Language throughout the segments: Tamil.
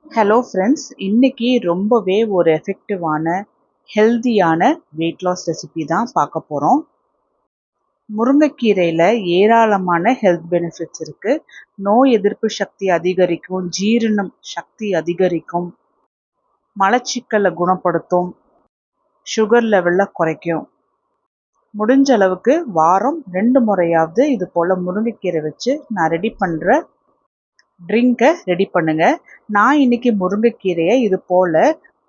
ஹலோ ஃப்ரெண்ட்ஸ், இன்னைக்கு ரொம்பவே ஒரு எஃபெக்டிவான ஹெல்தியான வெயிட் லாஸ் ரெசிபி தான் பார்க்க போகிறோம். முருங்கைக்கீரையில் ஏராளமான ஹெல்த் பெனிஃபிட்ஸ் இருக்குது. நோய் எதிர்ப்பு சக்தி அதிகரிக்கும், ஜீரணம் சக்தி அதிகரிக்கும், மலச்சிக்கலை குணப்படுத்தும், சுகர் லெவலில் குறைக்கும். முடிஞ்ச அளவுக்கு வாரம் 2 முறையாவது இது போல் முருங்கைக்கீரை வச்சு நான் ரெடி பண்ணுற ட்ரிங்கை ரெடி பண்ணுங்க. நான் இன்னைக்கு முருங்கைக்கீரையை இது போல்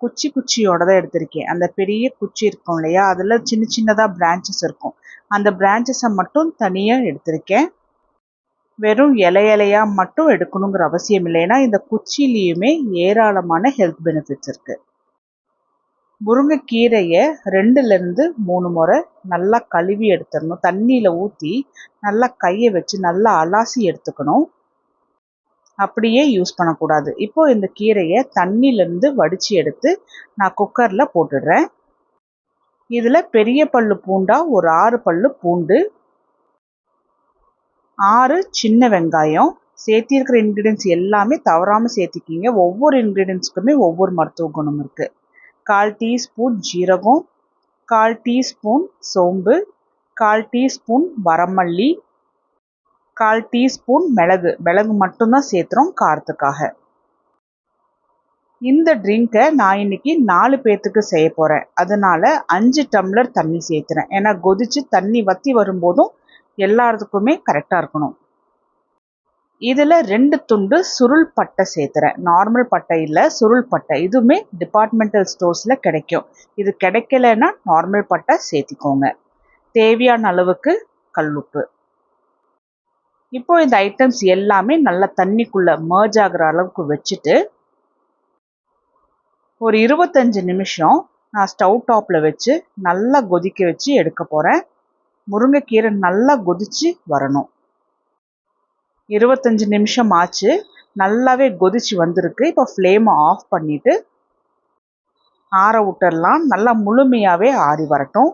குச்சியோட தான் எடுத்திருக்கேன். அந்த பெரிய குச்சி இருக்கும் இல்லையா, அதில் சின்னதாக பிரான்ச்சஸ் இருக்கும். அந்த பிரான்ச்சஸை மட்டும் தனியாக எடுத்திருக்கேன். வெறும் இலையாக மட்டும் எடுக்கணுங்கிற அவசியம் இல்லை, ஏன்னா இந்த குச்சிலையுமே ஏராளமான ஹெல்த் பெனிஃபிட்ஸ் இருக்குது. முருங்கைக்கீரையை 2லேருந்து 3 முறை நல்லா கழுவி எடுத்துடணும். தண்ணியில் ஊற்றி நல்லா கையை வச்சு நல்லா அலாசி எடுத்துக்கணும். அப்படியே யூஸ் பண்ணக்கூடாது. இப்போ இந்த கீரையை தண்ணியிலேருந்து வடித்து எடுத்து நான் குக்கரில் போட்டுடுறேன். இதில் பெரிய பல்லு பூண்டா ஒரு 6 பல்லு பூண்டு, 6 சின்ன வெங்காயம், சேர்த்திருக்கிற இன்க்ரீடியன்ஸ் எல்லாமே தவறாமல் சேர்த்திக்கிங்க. ஒவ்வொரு இன்க்ரீடியன்ஸுக்குமே ஒவ்வொரு மருத்துவ குணம் இருக்குது. 1/4 டீஸ்பூன் ஜீரகம், 1/4 டீஸ்பூன் சோம்பு, 1/4 டீஸ்பூன் வரமல்லி, 1/4 டீஸ்பூன் மிளகு மட்டும்தான் சேர்த்துறோம் காரத்துக்காக. இந்த ட்ரிங்கை நான் இன்னைக்கு 4 பேர்த்துக்கு செய்ய போகிறேன். அதனால 5 டம்ளர் தண்ணி சேர்த்துறேன். ஏன்னா கொதிச்சு தண்ணி வற்றி வரும்போதும் எல்லாத்துக்குமே கரெக்டாக இருக்கணும். இதில் 2 துண்டு சுருள் பட்டை சேர்த்துறேன். நார்மல் பட்டை இல்லை, சுருள் பட்டை. இதுவுமே டிபார்ட்மெண்டல் ஸ்டோர்ஸில் கிடைக்கும். இது கிடைக்கலன்னா நார்மல் பட்டை சேர்த்திக்கோங்க. தேவையான அளவுக்கு கல்லுப்பு. இப்போ இந்த ஐட்டம்ஸ் எல்லாமே நல்லா தண்ணிக்குள்ளே மர்ஜ் ஆகிற அளவுக்கு வச்சுட்டு ஒரு 25 நிமிஷம் நான் ஸ்டவ் டாப்பில் வச்சு நல்லா கொதிக்க வச்சு எடுக்க போகிறேன். முருங்கைக்கீரை நல்லா கொதிச்சு வரணும். 25 நிமிஷம் ஆச்சு, நல்லாவே கொதிச்சு வந்திருக்கு. இப்போ ஃப்ளேமை ஆஃப் பண்ணிவிட்டு ஆற விட்டுடலாம். நல்லா முழுமையாகவே ஆறி வரட்டும்.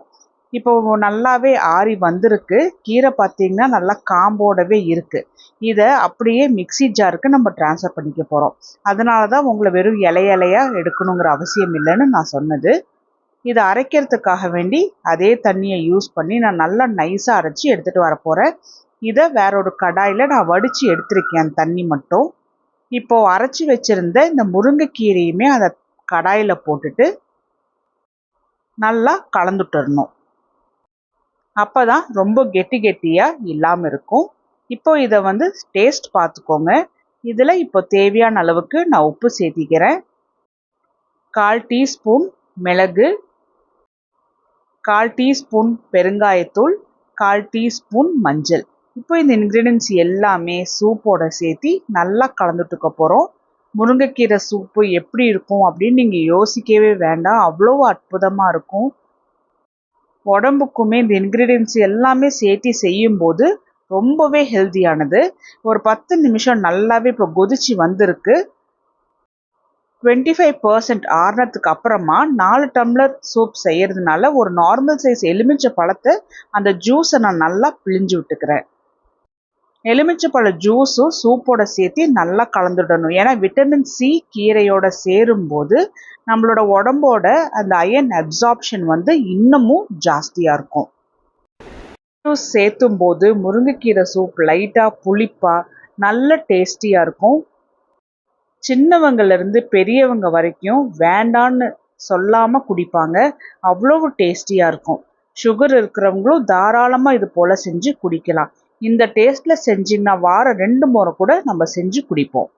இப்போ நல்லாவே ஆறி வந்திருக்கு. கீரை பார்த்தீங்கன்னா நல்லா காம்போடவே இருக்குது. இதை அப்படியே மிக்ஸி ஜாருக்கு நம்ம ட்ரான்ஸ்ஃபர் பண்ணிக்க போகிறோம். அதனால தான் உங்களை வெறும் இலையாக எடுக்கணுங்கிற அவசியம் இல்லைன்னு நான் சொன்னது. இதை அரைக்கிறதுக்காக வேண்டி அதே தண்ணியை யூஸ் பண்ணி நான் நல்லா நைஸாக அரைச்சி எடுத்துகிட்டு வர போகிறேன். இதை வேற ஒரு கடாயில் நான் வடித்து எடுத்திருக்கேன், அந்த தண்ணி மட்டும். இப்போது அரைச்சி வச்சுருந்த இந்த முருங்கைக்கீரையுமே அதை கடாயில் போட்டுட்டு நல்லா கலந்துட்டுறணும். அப்போ தான் ரொம்ப கெட்டியாக இல்லாமல் இருக்கும். இப்போ இதை டேஸ்ட் பார்த்துக்கோங்க. இதில் இப்போ தேவையான அளவுக்கு நான் உப்பு சேர்த்திக்கிறேன். 1/4 டீஸ்பூன் மிளகு, 1/4 டீஸ்பூன் பெருங்காயத்தூள், 1/4 டீஸ்பூன் மஞ்சள். இப்போ இந்த இன்க்ரீடியன்ஸ் எல்லாமே சூப்போட சேர்த்தி நல்லா கலந்துட்டுக்க போகிறோம். முருங்கைக்கீரை சூப்பு எப்படி இருக்கும் அப்படின்னு நீங்கள் யோசிக்கவே வேண்டாம், அவ்வளோ அற்புதமாக இருக்கும். உடம்புக்குமே இந்த இன்க்ரீடியன்ஸ் எல்லாமே சேர்த்து செய்யும்போது ரொம்பவே ஹெல்த்தியானது. ஒரு 10 நிமிஷம் நல்லாவே இப்போ கொதிச்சு வந்திருக்கு. 25% ஆறுனதுக்கு அப்புறமா 4 டம்ளர் சூப் செய்யறதுனால ஒரு நார்மல் சைஸ் எலுமிச்சை பழத்தை அந்த ஜூஸை நான் நல்லா பிழிஞ்சு விட்டுக்கிறேன். எலுமிச்சை பழ ஜூஸும் சூப்போட சேர்த்து நல்லா கலந்துடணும். ஏன்னா விட்டமின் சி கீரையோட சேரும்போது நம்மளோட உடம்போட அந்த அயன் அப்சார்ப்ஷன் இன்னமும் ஜாஸ்தியாக இருக்கும். ஜூஸ் சேர்த்தும் போது முருங்கைக்கீரை சூப் லைட்டாக புளிப்பாக நல்ல டேஸ்டியாக இருக்கும். சின்னவங்கலேருந்து பெரியவங்க வரைக்கும் வேண்டான்னு சொல்லாமல் குடிப்பாங்க, அவ்வளவு டேஸ்டியாக இருக்கும். சுகர் இருக்கிறவங்களும் தாராளமாக இது போல் செஞ்சு குடிக்கலாம். இந்த டேஸ்ட்டில் செஞ்சிங்கன்னா வாரம் 2 முறை கூட நம்ம செஞ்சு குடிப்போம்.